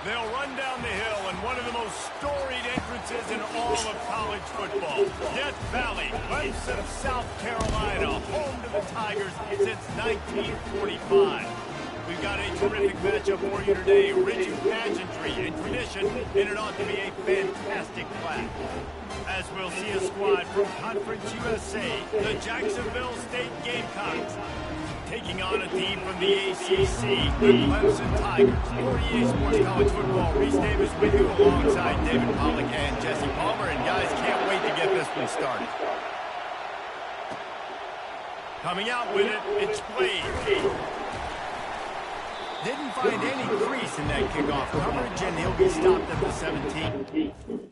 They'll run down the hill in one of the most storied entrances in all of college football. Death Valley, Clemson, South Carolina, home to the Tigers since 1945. We've got a terrific matchup for you today. Rich in pageantry and tradition, and it ought to be a fantastic clash. As we'll see a squad from Conference USA, the Jacksonville State Gamecocks, taking on a team from the ACC, the Clemson Tigers. 48 Sports College Football. Reese Davis with you alongside David Pollack and Jesse Palmer. And guys, can't wait to get this one started. Coming out with it, it's Blade. Didn't find any crease in that kickoff coverage, and he'll be stopped at the 17.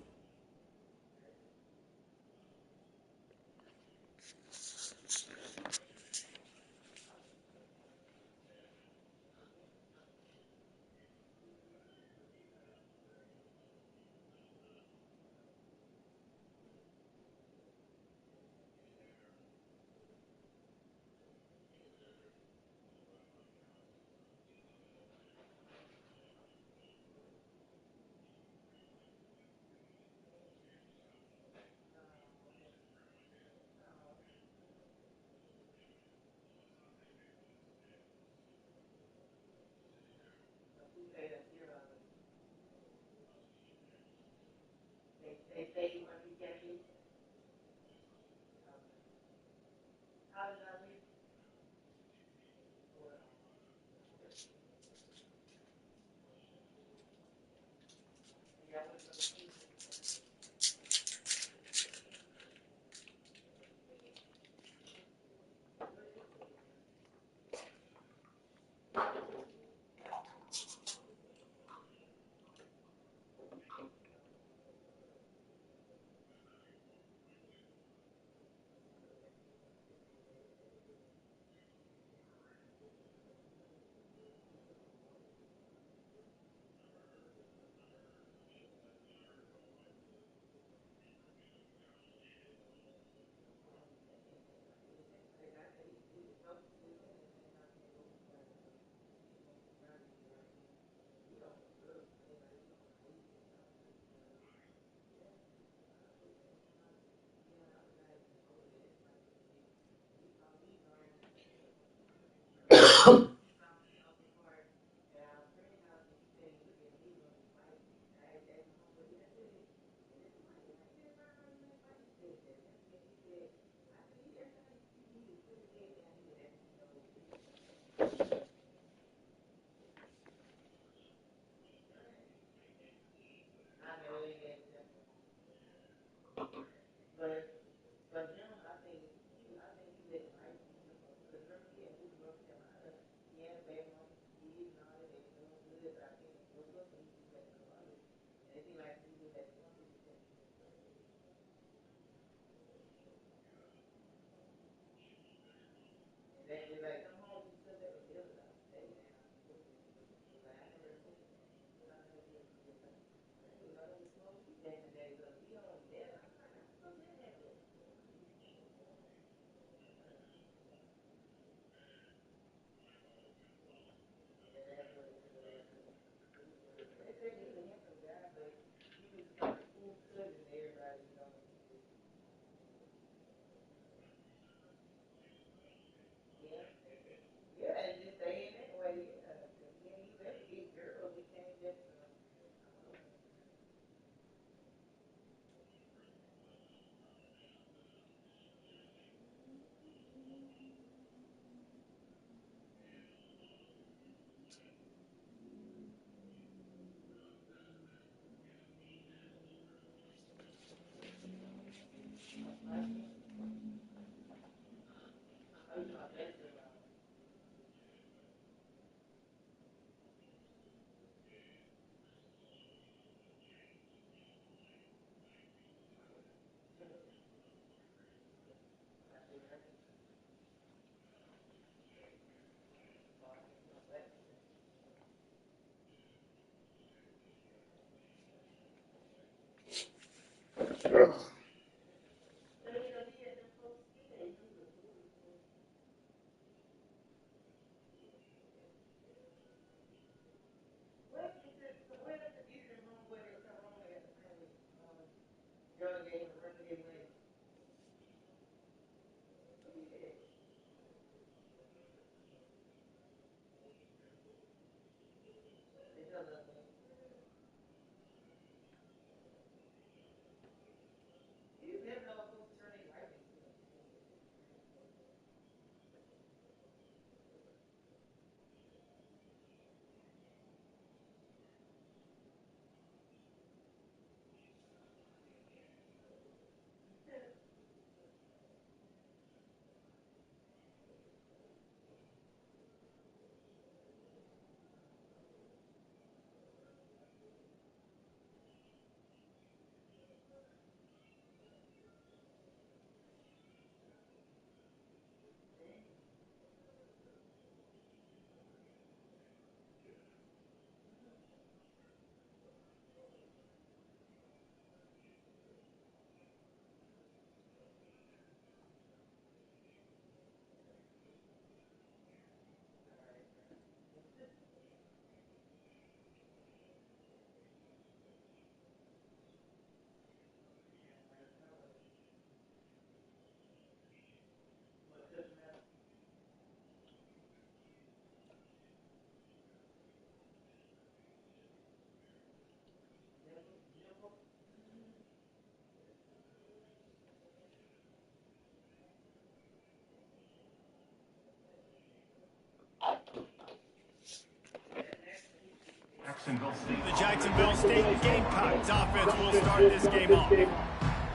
The Jacksonville State Gamecocks offense will start this game off.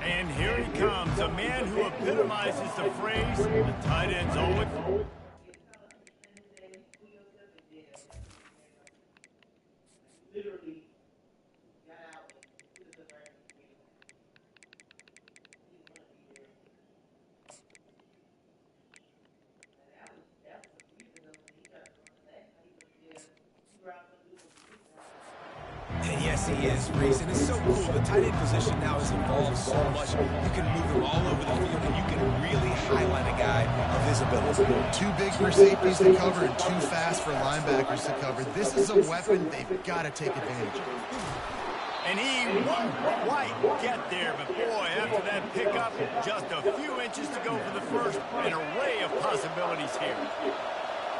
And here he comes, a man who epitomizes the phrase, the tight end's always... And yes, he is, Reese, and it's so cool. The tight end position now has evolved so much. You can move him all over the field, and you can really highlight a guy of his ability. Too big for safeties to cover and too fast for linebackers to cover. This is a weapon they've got to take advantage of. And he won't quite get there, but boy, after that pickup, just a few inches to go for the first. An array of possibilities here.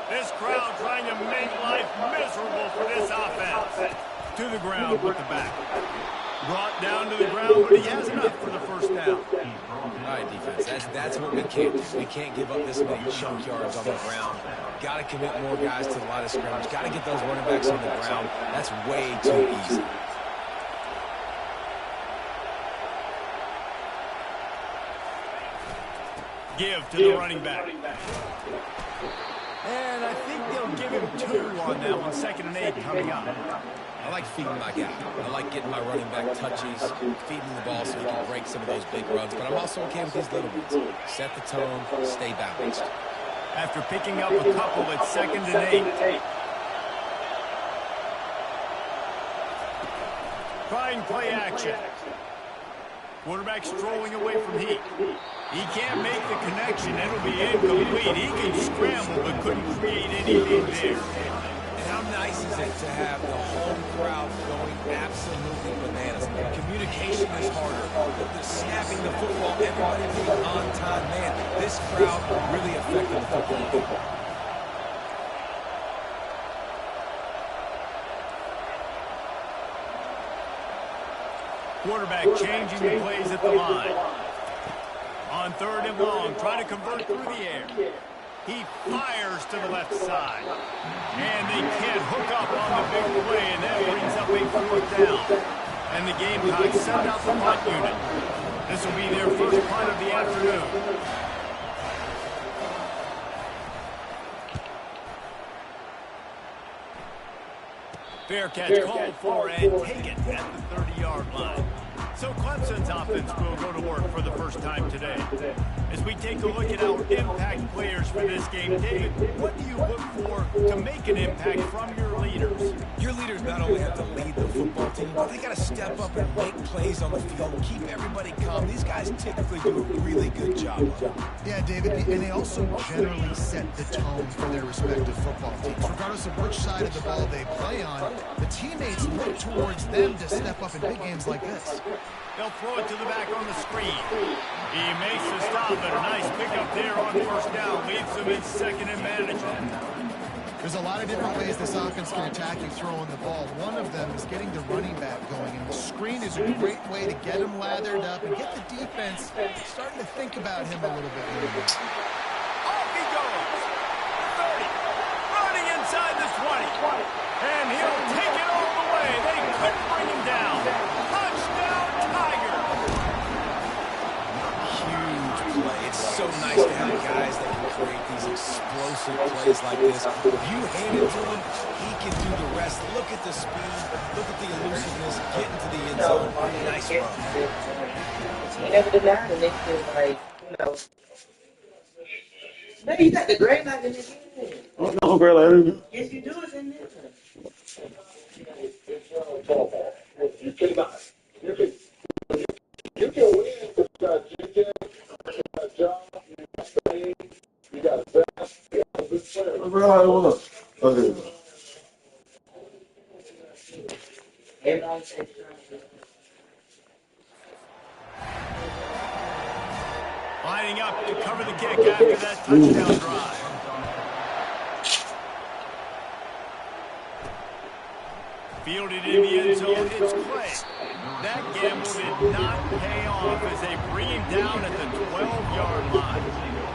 This crowd trying to make life miserable for this offense. To the ground with the back. Brought down to the ground, but he has enough for the first down. All right, defense, that's what we can't do. We can't give up this many chunk yards on the ground. Got to commit more guys to the line of scrimmage. Got to get those running backs on the ground. That's way too easy. Give to the running back. And I think they'll give him 2 on that one. 2nd and 8 coming up. I like feeding my guy. I like getting my running back touches, feeding the ball so he can break some of those big runs. But I'm also okay with these little ones. Set the tone, stay balanced. After picking up a couple, it's 2nd and 8. Trying play action. Quarterback strolling away from Heat. He can't make the connection. It'll be incomplete. He can scramble, but couldn't create anything there. And how nice is it to have the home crowd going absolutely bananas? Communication is harder. The snapping the football, everybody being on time. Man, this crowd really affected the football game. Quarterback changing the plays at the line. On 3rd and long, trying to convert through the air. He fires to the left side. And they can't hook up on the big play, and that brings up a 4th down. And the Gamecocks send out the punt unit. This will be their first punt of the afternoon. Fair catch called for and taken at the 30-yard line. So Clemson's offense will go to work for the first time today. As we take a look at our impact players for this game, David, what do you look for to make an impact from your leaders? Your leaders not only have to lead the football team, but they got to step up and make plays on the field and keep everybody calm. These guys typically do a really good job of it. Yeah, David, and they also generally set the tone for their respective football teams. Regardless of which side of the ball they play on, the teammates look towards them to step up in big games like this. They'll throw it to the back on the screen. He makes the stop, and a nice pickup there on 1st down. Leaves them in 2nd and management. There's a lot of different ways this offense can attack you throwing the ball. One of them is getting the running back going, and the screen is a great way to get him lathered up and get the defense starting to think about him a little bit more. Off he goes. 30. Running inside the 20. And he'll take it all the way. They couldn't bring him down. Touchdown, Tiger. Huge play. It's so nice to have guys that can create these explosive plays like this. If you hand it to him, he can do the rest. Look at the speed. Look at the elusiveness. Get into the end zone. Nice run. He never denied it. They feel like, no, you got the gray light in this. Oh, no, gray light. Yes, you do. It's in there. You cannot. You can win because you got Jenkins, you got John, you got Spain, you got Bass, you got a good player. Okay. Everybody says Lining up to cover the kick after that touchdown drive. Fielded in the end zone, it's Clay. That gamble did not pay off as they bring him down at the 12-yard line.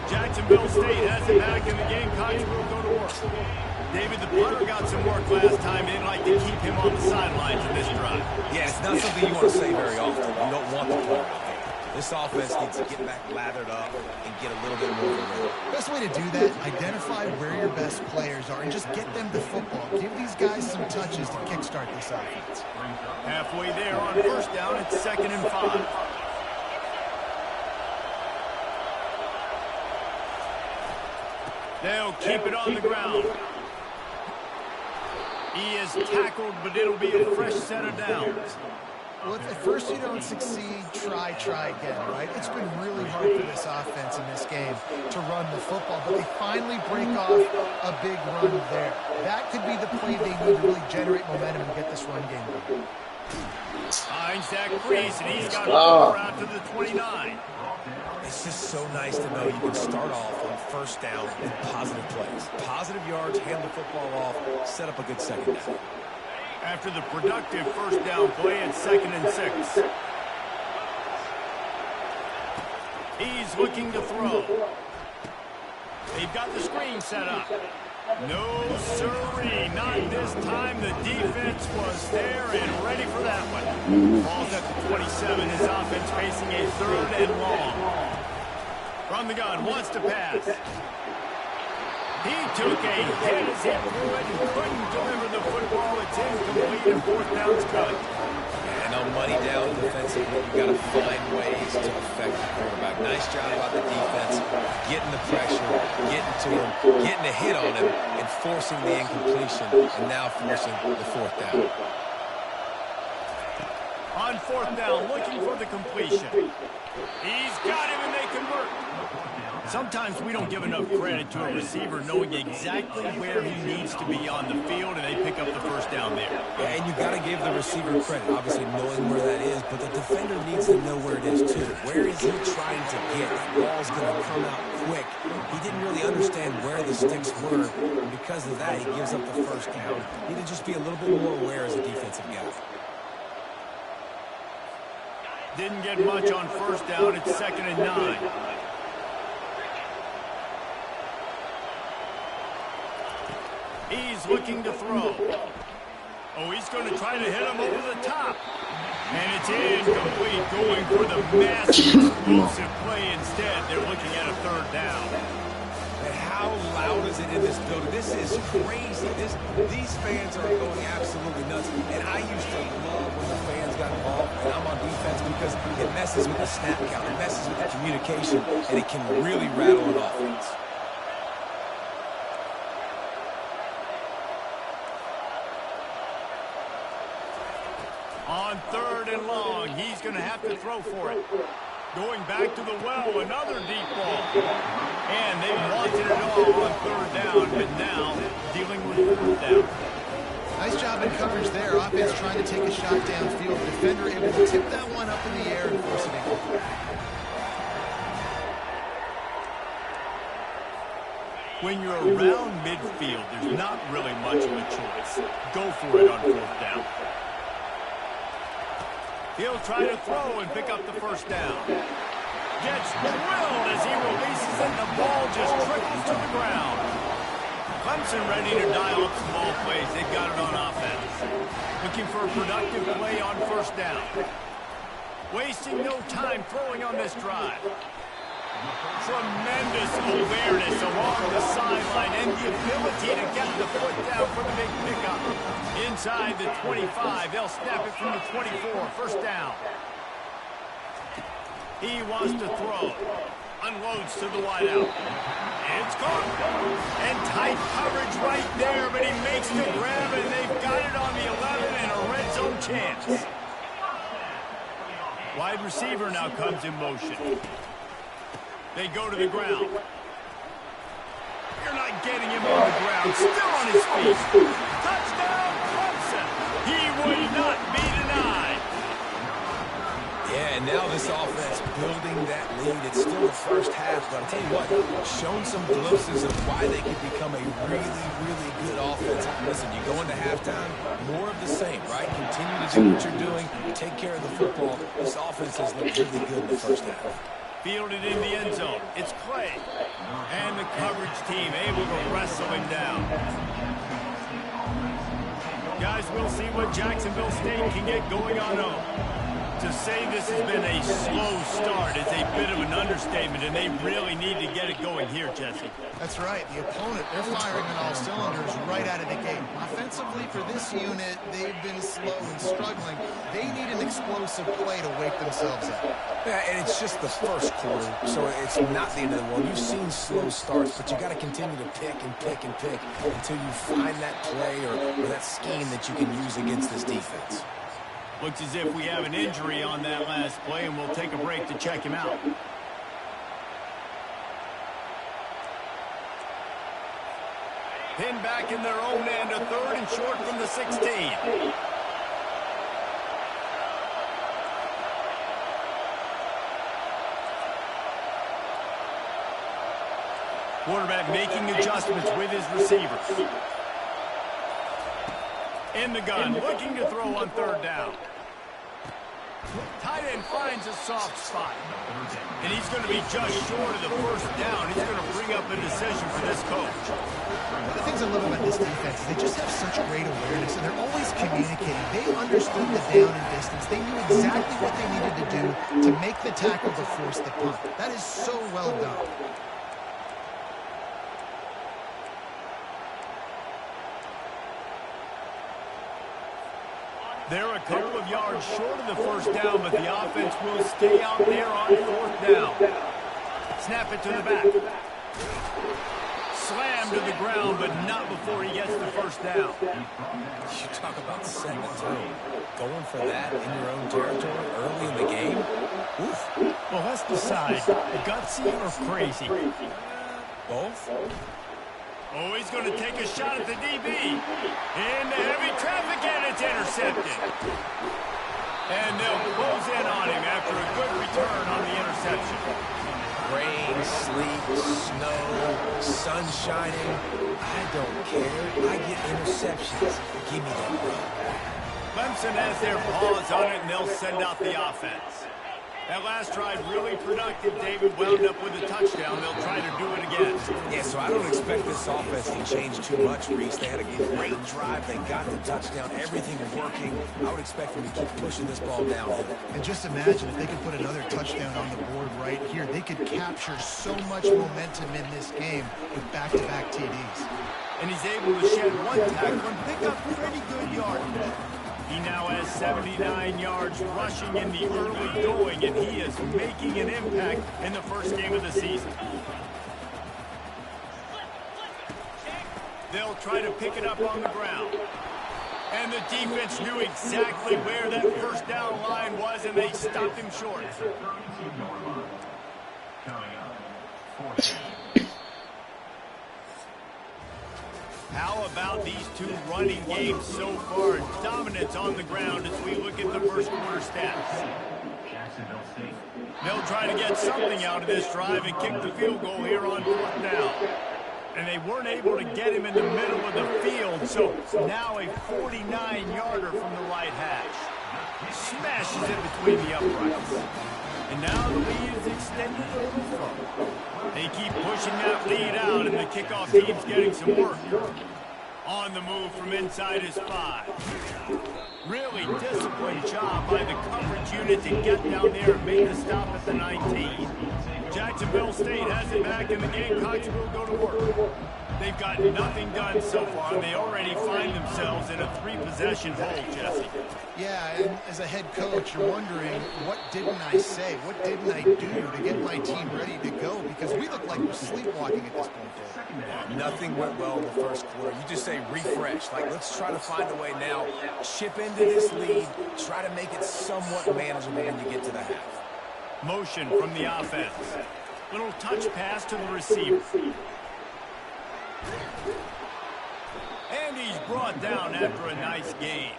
Jacksonville State has it back, and the Gamecocks will go to work. David, the punter got some work last time. They'd like to keep him on the sidelines in this drive. Yeah, it's not something you want to say very often. You don't want the punter. This offense needs to get back lathered up and get a little bit more of a Best way to do that, identify where your best players are and just get them the football. Give these guys some touches to kickstart this offense. Halfway there on first down, it's 2nd and 5. They'll keep it on the ground. He is tackled, but it'll be a fresh set of downs. Well, if at first you don't succeed, try again, right? It's been really hard for this offense in this game to run the football, but they finally break off a big run there. That could be the play they need to really generate momentum and get this run game going. Finds that crease, and he's got more out to the 29. It's just so nice to know you can start off on first down with positive plays. Positive yards, hand the football off, set up a good second down. After the productive first down play, it's 2nd and 6. He's looking to throw. They've got the screen set up. No, sirree, not this time. The defense was there and ready for that one. Ball's at the 27. His offense facing a 3rd and long. From the gun, wants to pass. He took a hit as he threw it and couldn't deliver the football. It's incomplete and 4th down's good. And on money down defensively, you got to find ways to affect the quarterback. Nice job by the defense, getting the pressure, getting to him, getting a hit on him, and forcing the incompletion, and now forcing the 4th down. On 4th down, looking for the completion. He's got him, and they convert. Sometimes we don't give enough credit to a receiver knowing exactly where he needs to be on the field, and they pick up the first down there. Yeah, and you got to give the receiver credit, obviously knowing where that is, but the defender needs to know where it is too. Where is he trying to get? The ball's going to come out quick. He didn't really understand where the sticks were, and because of that, he gives up the first down. He need to just be a little bit more aware as a defensive guy. Didn't get much on first down. It's 2nd and 9. He's looking to throw. Oh, he's going to try to hit him over the top. And it's incomplete, going for the massive explosive play instead. They're looking at a 3rd down. And how loud is it in this building? This is crazy. These fans are going absolutely nuts. And I used to love when the fans got involved, and I'm on defense because it messes with the snap count. It messes with the communication, and it can really rattle an offense. On 3rd and long, he's going to have to throw for it. Going back to the well, another deep ball. And they wanted it all on 3rd down, but now dealing with 4th down. Nice job in coverage there. Offense trying to take a shot downfield. Defender able to tip that one up in the air and force it in. When you're around midfield, there's not really much of a choice. Go for it on 4th down. He'll try to throw and pick up the first down. Gets drilled as he releases it, and the ball just trickles to the ground. Clemson ready to dial up some ball plays. They've got it on offense. Looking for a productive play on first down. Wasting no time throwing on this drive. Tremendous awareness along the sideline and the ability to get the foot down for the big pickup. Inside the 25, they'll snap it from the 24, first down. He wants to throw. Unloads to the wideout. It's caught. And tight coverage right there, but he makes the grab, and they've got it on the 11 and a red zone chance. Wide receiver now comes in motion. They go to the ground. You're not getting him on the ground. Still on his feet. Touchdown, Clemson. He would not be denied. Yeah, and now this offense building that lead. It's still the first half, but I'll tell you what, shown some glimpses of why they could become a really, really good offense. Listen, you go into halftime, more of the same, right? Continue to do what you're doing. Take care of the football. This offense has looked really good in the first half. Fielded in the end zone. It's Clay. And the coverage team able to wrestle him down. Guys, we'll see what Jacksonville State can get going on home. To say this has been a slow start is a bit of an understatement, and they really need to get it going here, Jesse. That's right. The opponent, they're firing on all cylinders right out of the gate. Offensively, for this unit, they've been slow and struggling. They need an explosive play to wake themselves up. Yeah, and it's just the first quarter, so it's not the end of the world. You've seen slow starts, but you got to continue to pick and pick and pick until you find that play or that scheme that you can use against this defense. Looks as if we have an injury on that last play, and we'll take a break to check him out. Pinned back in their own end, a 3rd and short from the 16. Quarterback making adjustments with his receivers. In the gun, looking to throw on 3rd down. Tight end finds a soft spot. And he's going to be just short of the 1st down. He's going to bring up a decision for this coach. One of the things I love about this defense is they just have such great awareness, and they're always communicating. They understood the down and distance. They knew exactly what they needed to do to make the tackle to force the punt. That is so well done. They're a couple of yards short of the 1st down, but the offense will stay out there on 4th down. Snap it to the back. Slam to the ground, but not before he gets the 1st down. You talk about setting the tone. Going for that in your own territory early in the game? Oof. Well, let's decide, gutsy or crazy? Both? Oh, he's going to take a shot at the DB. Into heavy traffic, and it's intercepted. And they'll close in on him after a good return on the interception. Rain, sleet, snow, sun shining. I don't care. I get interceptions. Give me that ball. Clemson has their paws on it, and they'll send out the offense. That last drive really productive. David wound up with a touchdown. They'll try to do it again. Yeah, so I don't expect this offense to change too much, Reese. They had a great drive. They got the touchdown. Everything working. I would expect them to keep pushing this ball downhill. And just imagine if they could put another touchdown on the board right here. They could capture so much momentum in this game with back-to-back TDs. And he's able to shed one tackle and pick up pretty good yardage. He now has 79 yards rushing in the early going, and he is making an impact in the 1st game of the season. They'll try to pick it up on the ground. And the defense knew exactly where that 1st down line was, and they stopped him short. How about these two running games so far? Dominance on the ground as we look at the 1st quarter stats. They'll try to get something out of this drive and kick the field goal here on 4th down. And they weren't able to get him in the middle of the field, so now a 49-yarder from the right hash. Smashes it between the uprights. And now the lead is extended a little further. They keep pushing that lead out, and the kickoff team's getting some work. On the move from inside his 5. Really disciplined job by the coverage unit to get down there and make the stop at the 19. Jacksonville State has it back, and the Gamecocks will go to work. They've got nothing done so far, and they already find themselves in a 3-possession hole, Jesse. Yeah, and as a head coach, you're wondering, what didn't I say? What didn't I do to get my team ready to go? Because we look like we're sleepwalking at this point. Yeah, nothing went well in the 1st quarter. You just say refresh. Like, let's try to find a way now. Chip into this lead. Try to make it somewhat manageable when you get to the half. Motion from the offense. Little touch pass to the receiver. And he's brought down after a nice game.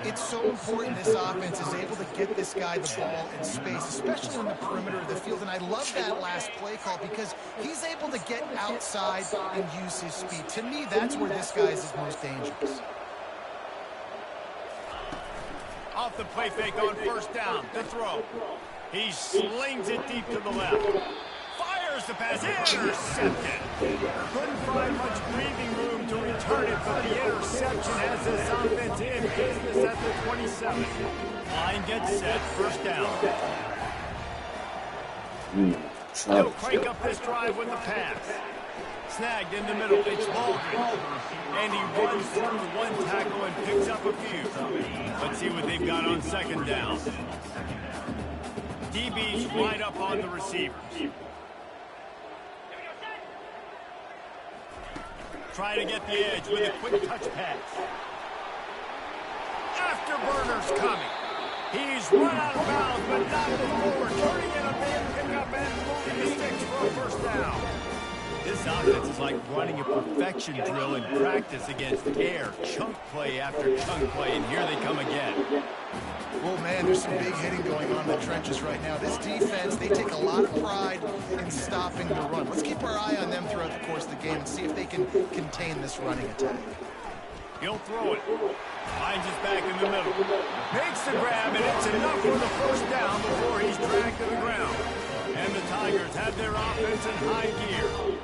It's so important this offense is able to get this guy the ball in space, especially on the perimeter of the field. And I love that last play call because he's able to get outside and use his speed. To me, that's where this guy is his most dangerous. Off the play fake on 1st down. To throw. He slings it deep to the left. Fires the pass. Intercepted. Couldn't find much breathing room to return it, but the interception has this offense in business at the 27. Line gets set. First down. He'll crank up this drive with the pass. Snagged in the middle. It's Baldwin. And he runs through one tackle and picks up a few. Let's see what they've got on second down. DB's right up on the receiver. Try to get the edge with a quick touch pass. Afterburner's coming. He's run out of bounds, but not before turning in a big pickup and moving the sticks for a first down. This offense is like running a perfection drill in practice against air. Chunk play after chunk play, and here they come again. Well, man, there's some big hitting going on in the trenches right now. This defense, they take a lot of pride in stopping the run. Let's keep our eye on them throughout the course of the game and see if they can contain this running attack. He'll throw it. Finds his back in the middle. Makes the grab, and it's enough for the first down before he's dragged to the ground. And the Tigers have their offense in high gear.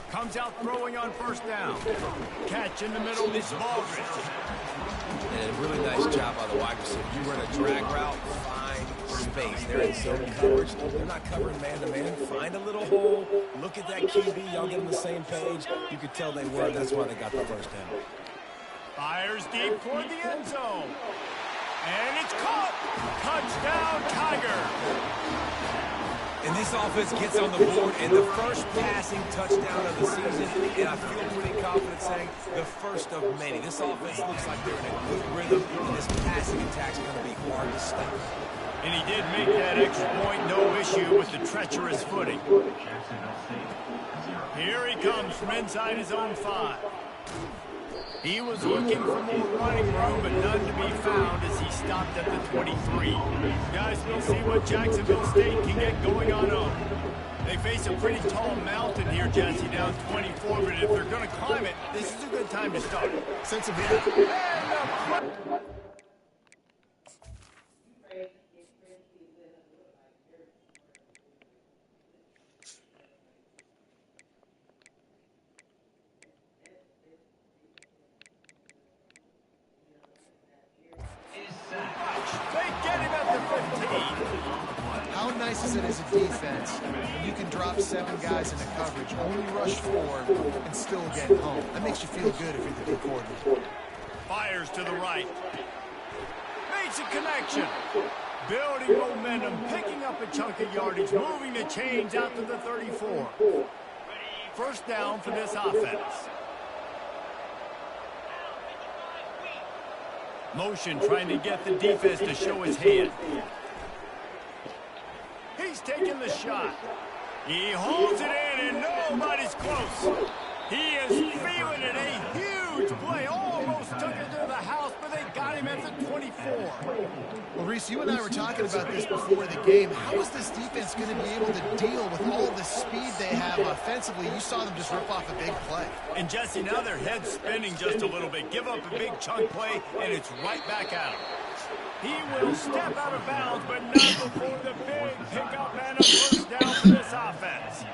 Comes out throwing on first down. Catch in the middle is Baldwin. And a really nice job by the wide receiver. You run a drag route, find space. They're in zone coverage. They're not covering man-to-man. Find a little hole. Look at that QB. Y'all get on the same page. You could tell they were. That's why they got the first down. Fires deep toward the end zone. And it's caught. Touchdown, Tiger. And this offense gets on the board, and the first passing touchdown of the season, and I feel pretty confident saying the first of many. This offense looks like they're in a good rhythm, and this passing attack's going to be hard to stop. And he did make that extra point, no issue with the treacherous footing. Here he comes from inside his own 5. He was looking for more running room, but none to be found as he stopped at the 23. Guys, we'll see what Jacksonville State can get going on over. They face a pretty tall mountain here, Jesse, down 24, but if they're going to climb it, this is a good time to start. Sense of How nice is it as a defense when you can drop 7 guys into coverage, only rush 4, and still get home? That makes you feel good if you're the D coordinator. Fires to the right. Makes a connection. Building momentum, picking up a chunk of yardage, moving the chains out to the 34. First down for this offense. Motion trying to get the defense to show his hand. He's taking the shot. He holds it in and nobody's close. He is feeling it. A huge play. Almost took it to the house, but they got him at the 24. Well, Reese, you and I were talking about this before the game. How is this defense going to be able to deal with all the speed they have offensively? You saw them just rip off a big play. And, Jesse, now their head's spinning just a little bit. Give up a big chunk play, and it's right back out. He will step out of bounds, but not before the big pickup and a first down for this offense.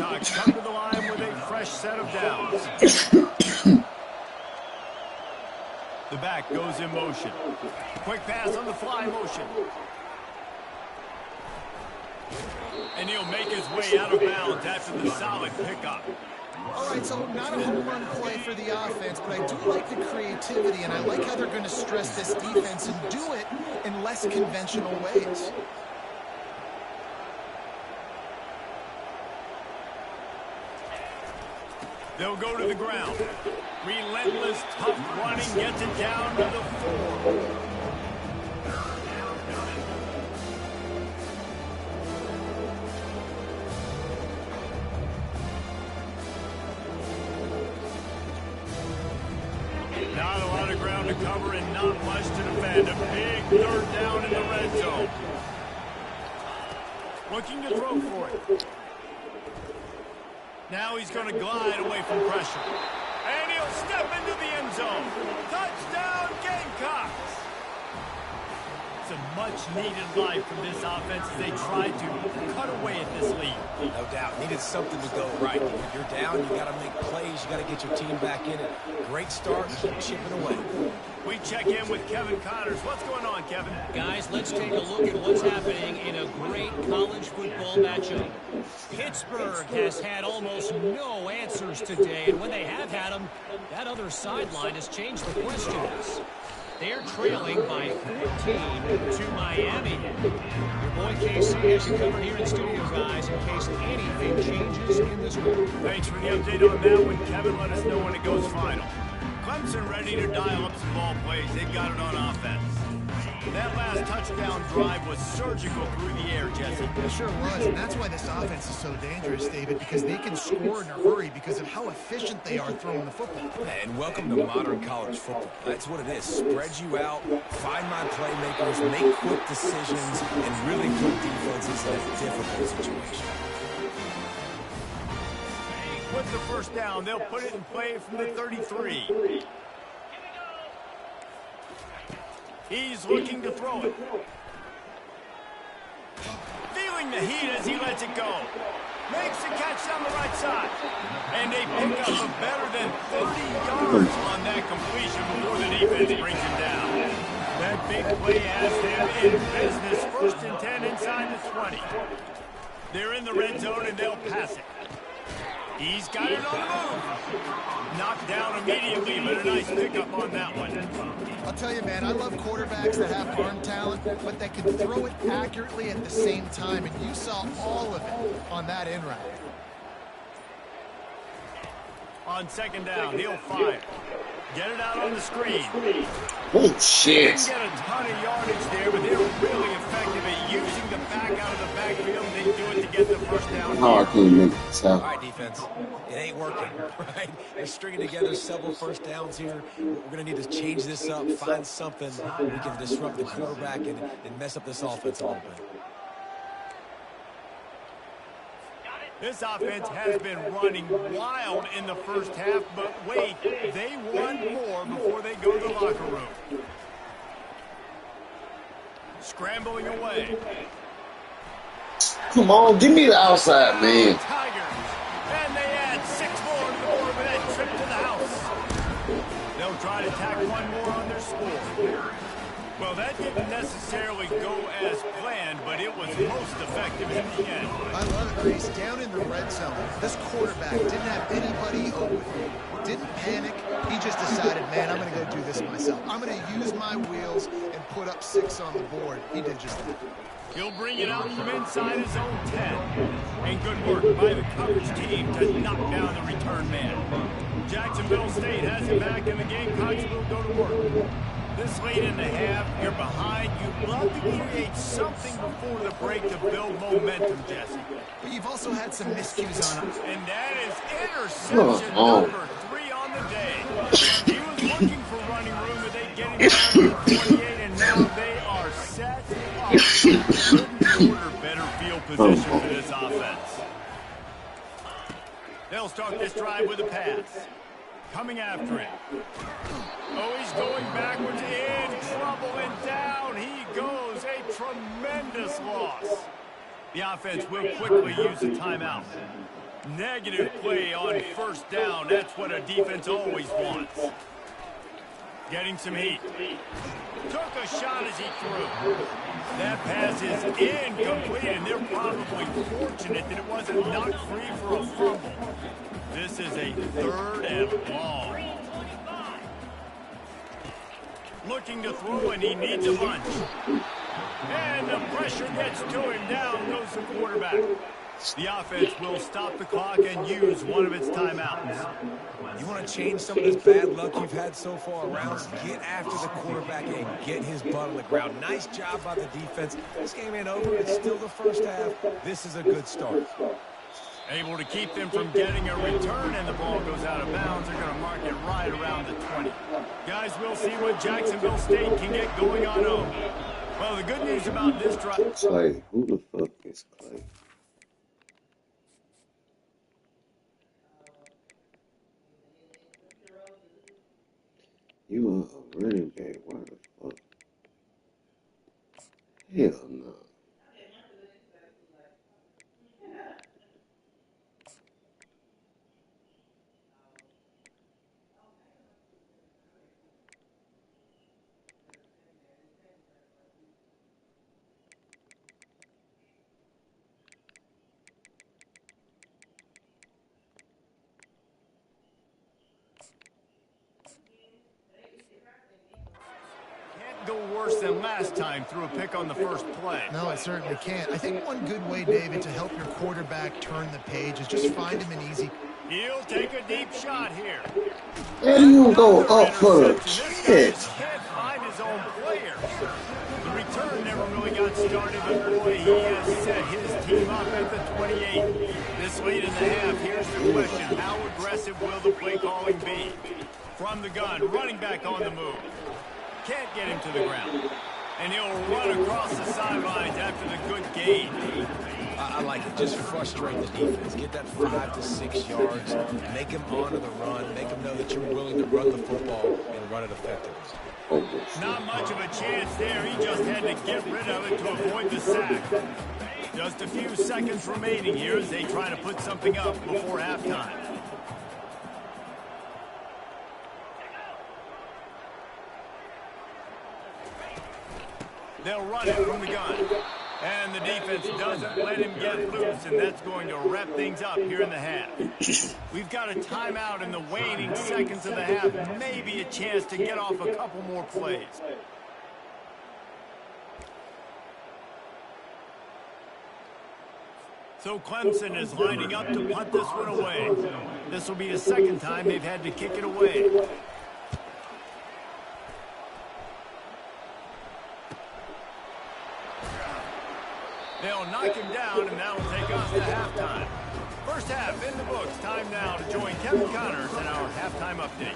Cox come to the line with a fresh set of downs. The back goes in motion. Quick pass on the fly motion. And he'll make his way out of bounds after the solid pickup. All right, so not a home run play for the offense, but I do like the creativity, and I like how they're going to stress this defense and do it in less conventional ways. They'll go to the ground. Relentless, tough running gets it down to the 4. Not a lot of ground to cover and not much to defend. A big third down in the red zone. Looking to throw for it. Now he's going to glide away from pressure. And he'll step into the end zone. Touchdown, Gamecocks! much-needed life from this offense as they tried to cut away at this lead. No doubt. Needed something to go right. When you're down, you got to make plays. You got to get your team back in it. Great start. Keep chipping away. We check in with Kevin Connors. What's going on, Kevin? Guys, let's take a look at what's happening in a great college football matchup. Pittsburgh has had almost no answers today, and when they have had them, that other sideline has changed the questions. They're trailing by 14 to Miami. Your boy KC has you covered here in studio, guys, in case anything changes in this one. Thanks for the update on that one, Kevin. Let us know when it goes final. Clemson ready to dial up some ball plays. They've got it on offense. That last touchdown drive was surgical through the air, Jesse. It sure was, and that's why this offense is so dangerous, David, because they can score in a hurry because of how efficient they are throwing the football. And welcome to modern college football. That's what it is. Spread you out, find my playmakers, make quick decisions, and really put defenses in a difficult situation. With the first down, they'll put it in play from the 33. He's looking to throw it. Feeling the heat as he lets it go. Makes the catch down the right side. And they pick up a better than 30 yards on that completion before the defense brings him down. That big play has them in business. 1st and 10 inside the 20. They're in the red zone and they'll pass it. He's got it on the move. Knocked down immediately, but a nice pickup on that one. I'll tell you, man, I love quarterbacks that have arm talent, but that can throw it accurately at the same time, and you saw all of it on that in route. On 2nd down, he'll fire. Get it out on the screen. Oh, shit. They get a ton of yardage there, but they're really effective at using the back out of the backfield. They do it to get the first down. Oh, I couldn't make it tell. All right, defense. It ain't working, right? They're stringing together several first downs here. We're going to need to change this up, find something we can disrupt the quarterback and mess up this offense a little bit. This offense has been running wild in the first half, but wait, they want more before they go to the locker room. Scrambling away. Come on, give me the outside, man. Tigers. And they add 6 more to the board with that trip to the house. They'll try to tack 1 more on their score. Well, that didn't necessarily go as planned, but it was most effective in the end. I love it, Grace. Down in the red zone, this quarterback didn't have anybody open. Didn't panic. He just decided, man, I'm going to go do this myself. I'm going to use my wheels and put up 6 on the board. He did just that. He'll bring it out from inside his own 10. And good work by the coverage team to knock down the return man. Jacksonville State has it back in the game. Gamecocks will go to work. This late in the half, you're behind. You'd love to create something before the break to build momentum, Jesse. But you've also had some miscues on it. And that is interception number 3 on the day. He was looking for running room, but they get him down to 28, and now they are set up. Couldn't order better field position for this offense. They'll start this drive with a pass. Coming after it. Oh, he's going backwards, in trouble, and down he goes. A tremendous loss. The offense will quickly use a timeout. Negative play on first down. That's what a defense always wants. Getting some heat. Took a shot as he threw. That pass is incomplete, and they're probably fortunate that it wasn't knocked free for a fumble. This is a 3rd and long. Looking to throw, and he needs a bunch. And the pressure gets to him. Down goes the quarterback. The offense will stop the clock and use one of its timeouts. You want to change some of this bad luck you've had so far around? Get after the quarterback and get his butt on the ground. Nice job by the defense. This game ain't over. It's still the first half. This is a good start. Able to keep them from getting a return, and the ball goes out of bounds. They're going to mark it right around the 20. Guys, we'll see what Jacksonville State can get going on over. Well, the good news about this drive... Clay. Who the fuck is Clay? You are a running back. Why the fuck? Hell no. Go worse than last time through a pick on the first play. No, it certainly can't. I think one good way, David, to help your quarterback turn the page is just find him an easy. He'll take a deep shot here. And you go up for the catch. Can't find his own player. The return never really got started, but boy, he has set his team up at the 28. This late in the half, here's the question. How aggressive will the play calling be? From the gun, running back on the move. Can't get him to the ground. And he'll run across the sidelines after the good gain. I like it. Just frustrate the defense. Get that 5 to 6 yards. Make him honor the run. Make him know that you're willing to run the football and run it effectively. Not much of a chance there. He just had to get rid of it to avoid the sack. Just a few seconds remaining here as they try to put something up before halftime. They'll run it from the gun. And the defense doesn't let him get loose, and that's going to wrap things up here in the half. We've got a timeout in the waning seconds of the half. Maybe a chance to get off a couple more plays. So Clemson is lining up to punt this one away. This will be the second time they've had to kick it away. They'll knock him down, and that'll take us to halftime. First half in the books. Time now to join Kevin Connors in our halftime update.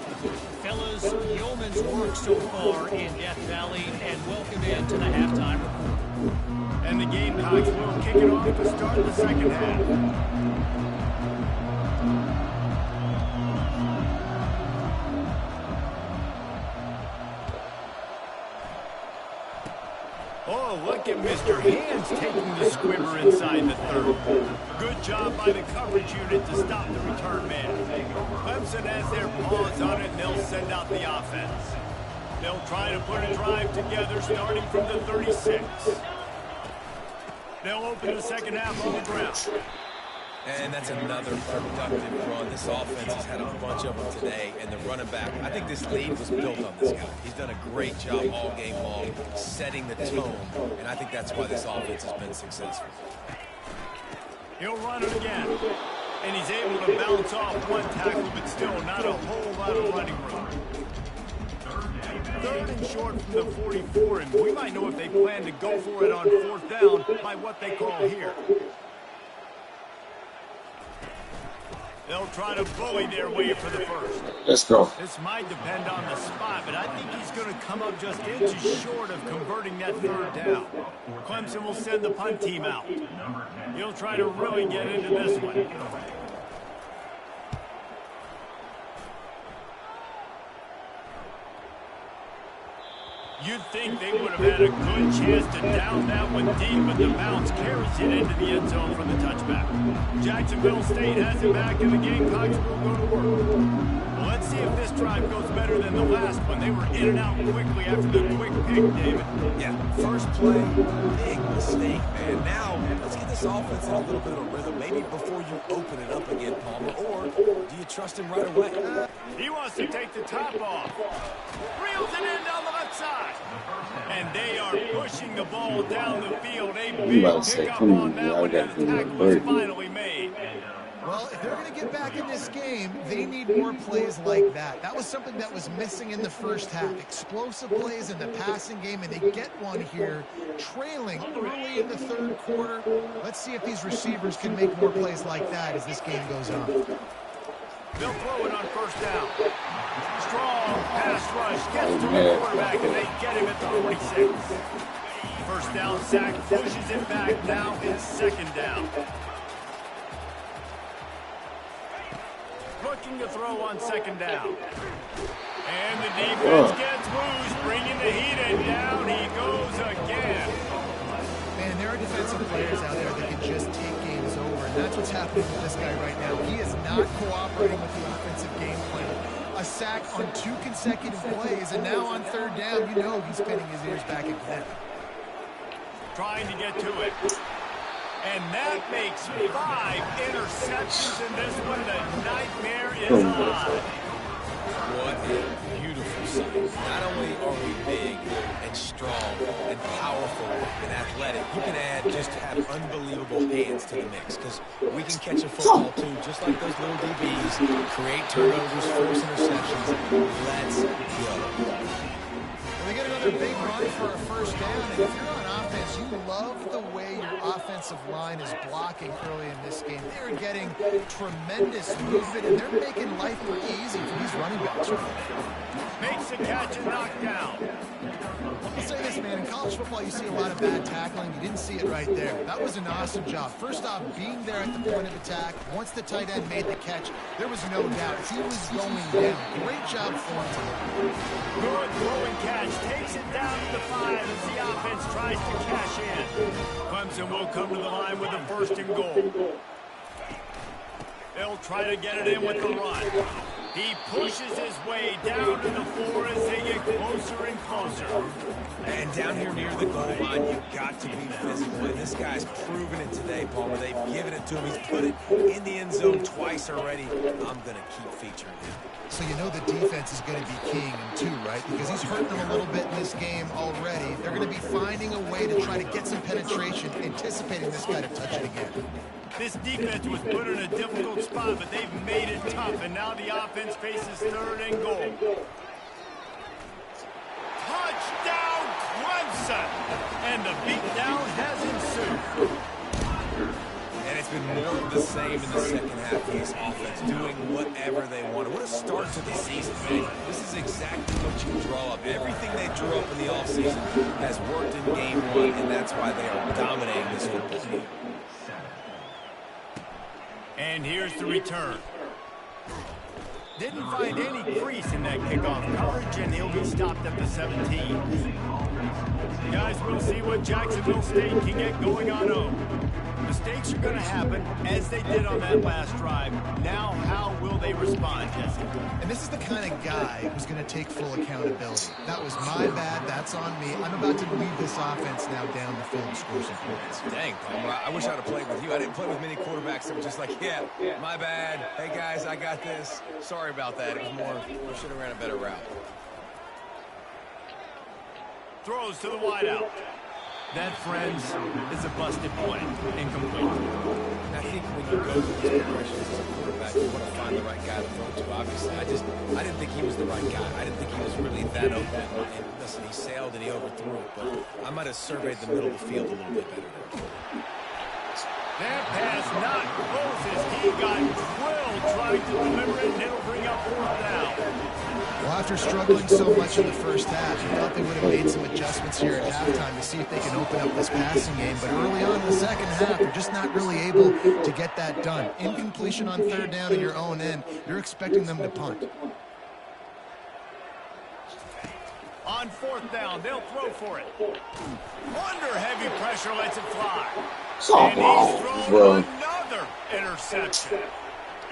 Fellas, yeoman's work so far in Death Valley, and welcome into the halftime report. And the Gamecocks will kick it off to start the second half. Oh, look at Mr. Hands taking the squibber inside the third. Good job by the coverage unit to stop the return man. Clemson has their paws on it, and they'll send out the offense. They'll try to put a drive together starting from the 36. They'll open the second half on the ground. And that's another productive run. This offense has had a bunch of them today, and the running back, I think this lead was built on this guy. He's done a great job all game long, setting the tone, and I think that's why this offense has been successful. He'll run it again, and he's able to bounce off one tackle, but still not a whole lot of running room. Third and short from the 44, and we might know if they plan to go for it on fourth down by what they call here. They'll try to bully their way for the first. Let's go. This might depend on the spot, but I think he's going to come up just inches short of converting that third down. Clemson will send the punt team out. He'll try to really get into this one. You'd think they would have had a good chance to down that one deep, but the bounce carries it into the end zone for the touchback. Jacksonville State has it back, and the Gamecocks will go to work. Well, let's see if this drive goes better than the last one. They were in and out quickly after the quick pick, David. Yeah, first play, big mistake, man. Now, let's get this offense in a little bit of rhythm, maybe before you open it up again, Palmer, or do you trust him right away? He wants to take the top off. Reels it in down the left side. And they are pushing the ball down the field. A big pickup on that one, and the tackle was finally made. Well, if they're going to get back in this game, they need more plays like that. That was something that was missing in the first half. Explosive plays in the passing game, and they get one here trailing early in the third quarter. Let's see if these receivers can make more plays like that as this game goes on. They'll throw it on first down. Strong pass rush gets to the quarterback, and they get him at the 46. First down sack pushes it back. Now it's second down. Looking to throw on second down. And the defense gets loose, bringing the heat, and down he goes again. Man, there are defensive players out there that can just take games over, and that's what's happening with this guy right now. He is not cooperating with the offensive game plan. A sack on 2 consecutive plays, and now on 3rd down, you know he's pinning his ears back again. Trying to get to it. And that makes 5 interceptions in this one. The nightmare is alive. What a beautiful sight. Not only are we big and strong and powerful and athletic, you can just have unbelievable hands to the mix, because we can catch a football too, just like those little DBs, create turnovers, force interceptions. Let's go. We get another big run for a 1st down, and if you're on offense, you love the way your offensive line is blocking early in this game. They're getting tremendous movement, and they're making life pretty easy for these running backs right now. Makes the catch and knockdown. I'll say this, man, in college football you see a lot of bad tackling. You didn't see it right there. That was an awesome job. First off, being there at the point of attack. Once the tight end made the catch, there was no doubt he was going down. Great job for him today. Good throwing catch. Takes it down to the 5 as the offense tries to cash in. Clemson will come to the line with a 1st and goal. They'll try to get it in with the run. He pushes his way down to the 4 as they get closer and closer. And down here near the goal line, you've got to be physical. And this guy's proven it today, Palmer. They've given it to him. He's put it in the end zone twice already. I'm going to keep featuring him. So you know the defense is going to be keying him too, right? Because he's hurting them a little bit in this game already. They're going to be finding a way to try to get some penetration, anticipating this guy to touch it again. This defense was put in a difficult spot, but they've made it tough, and now the offense faces 3rd and goal. Touchdown, Clemson! And the beatdown has ensued. And it's been more of the same in the second half of this offense, doing whatever they wanted. What a start to the season, man. This is exactly what you draw up. Everything they drew up in the offseason has worked in game 1, and that's why they are dominating this football game. And here's the return. Didn't find any crease in that kickoff coverage, and he'll be stopped at the 17. Guys, we'll see what Jacksonville State can get going on home. Mistakes are going to happen, as they did on that last drive. Now, how will they respond, Jesse? And this is the kind of guy who's going to take full accountability. That was my bad. That's on me. I'm about to lead this offense now down the field and score some points. Dang, Palmer, I wish I'd have played with you. I didn't play with many quarterbacks that were just like, yeah, my bad. Hey, guys, I got this. Sorry about that. It was more, we should have ran a better route. Throws to the wideout. That, friends, is a busted play. Incomplete. I think when you go through these progressions as a quarterback, you want to find the right guy to throw to, obviously. I didn't think he was the right guy. I didn't think he was really that open. And listen, he sailed and he overthrew it, but I might have surveyed the middle of the field a little bit better there. That pass not close as he got drilled trying to deliver it, and it'll bring up 4th down. Well, after struggling so much in the first half, you thought they would have made some adjustments here at halftime to see if they can open up this passing game. But early on in the second half, they're just not really able to get that done. Incompletion on 3rd down in your own end, you're expecting them to punt. On 4th down, they'll throw for it. Under heavy pressure, lets it fly. And he's thrown another interception.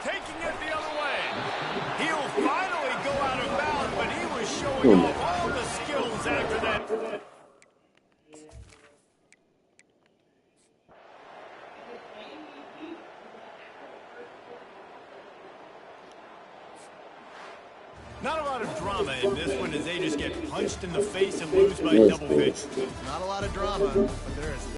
Taking it the other way. He'll finally go out of bounds, but he was showing off all the skills after that. Not a lot of drama in this one as they just get punched in the face and lose by double digits. Not a lot of drama, but there is